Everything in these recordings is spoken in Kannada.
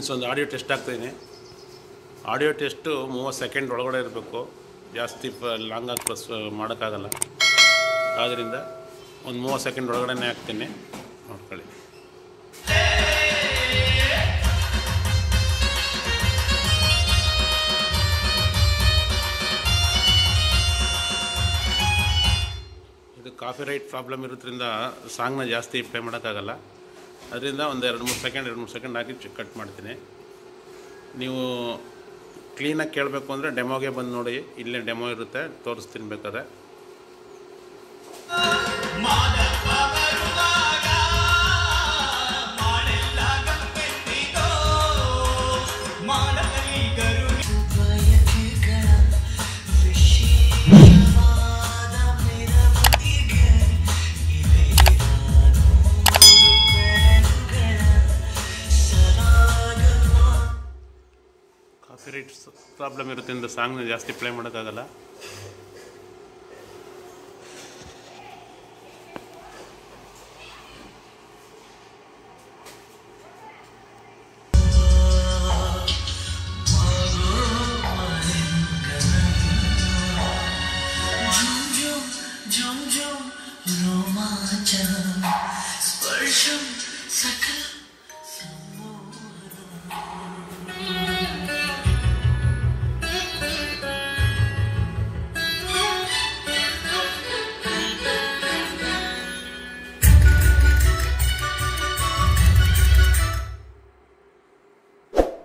ಫ್ರೆಂಡ್ಸ್, ಒಂದು ಆಡಿಯೋ ಟೆಸ್ಟ್ ಆಗ್ತಾಯಿದ್ದೀನಿ. ಆಡಿಯೋ ಟೆಸ್ಟು 30 ಸೆಕೆಂಡ್ ಒಳಗಡೆ ಇರಬೇಕು. ಜಾಸ್ತಿ ಲಾಂಗಾಗಿ ಪ್ರೆಸ್ ಮಾಡೋಕ್ಕಾಗಲ್ಲ. ಆದ್ದರಿಂದ ಒಂದು 30 ಸೆಕೆಂಡ್ ಒಳಗಡೆ ಹಾಕ್ತೀನಿ, ನೋಡ್ಕೊಳ್ಳಿ. ಇದು ಕಾಪಿ ರೈಟ್ ಪ್ರಾಬ್ಲಮ್ ಇರೋದ್ರಿಂದ ಸಾಂಗ್ನ ಜಾಸ್ತಿ ಪ್ಲೇ ಮಾಡೋಕ್ಕಾಗಲ್ಲ. ಅದರಿಂದ ಒಂದು 2-3 ಸೆಕೆಂಡ್ ಹಾಕಿ ಕಟ್ ಮಾಡ್ತೀನಿ. ನೀವು ಕ್ಲೀನಾಗಿ ಕೇಳಬೇಕು ಅಂದರೆ ಡೆಮೋಗೆ ಬಂದು ನೋಡಿ, ಇಲ್ಲೇ ಡೆಮೋ ಇರುತ್ತೆ, ತೋರಿಸ್ತೀನಿ ಬೇಕಾದ್ರೆ. ಕಾಪಿರೈಟ್ಸ್ ಪ್ರಾಬ್ಲಮ್ ಇರೋದ್ರಿಂದ ಸಾಂಗ್ನ ಜಾಸ್ತಿ ಪ್ಲೇ ಮಾಡೋಕ್ಕಾಗಲ್ಲ.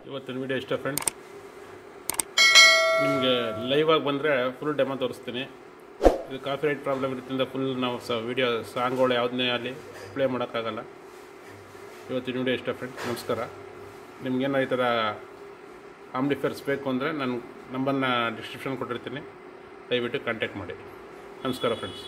ಇವತ್ತಿನ ವಿಡಿಯೋ ಇಷ್ಟ ಫ್ರೆಂಡ್ಸ್. ನಿಮಗೆ ಲೈವ್ ಆಗಿ ಬಂದರೆ ಫುಲ್ ಡೆಮೋ ತೋರಿಸ್ತೀನಿ. ಇದು ಕಾಪಿರೈಟ್ ಪ್ರಾಬ್ಲಮ್ ಇರೋದ್ರಿಂದ ಫುಲ್ ನಾವು ವಿಡಿಯೋ ಸಾಂಗ್ಗಳು ಯಾವುದನ್ನೇ ಆಗಲಿ ಪ್ಲೇ ಮಾಡೋಕ್ಕಾಗಲ್ಲ. ಇವತ್ತಿನ ವಿಡಿಯೋ ಇಷ್ಟ ಫ್ರೆಂಡ್ಸ್. ನಮಸ್ಕಾರ. ನಿಮಗೇನೋ ಈ ಥರ ಆಂಪ್ಲಿಫೈಯರ್ಸ್ ಬೇಕು ಅಂದರೆ ನನ್ನ ನಂಬರ್ನ ಡಿಸ್ಕ್ರಿಪ್ಷನ್ ಕೊಟ್ಟಿರ್ತೀನಿ, ದಯವಿಟ್ಟು ಕಾಂಟ್ಯಾಕ್ಟ್ ಮಾಡಿ. ನಮಸ್ಕಾರ ಫ್ರೆಂಡ್ಸ್.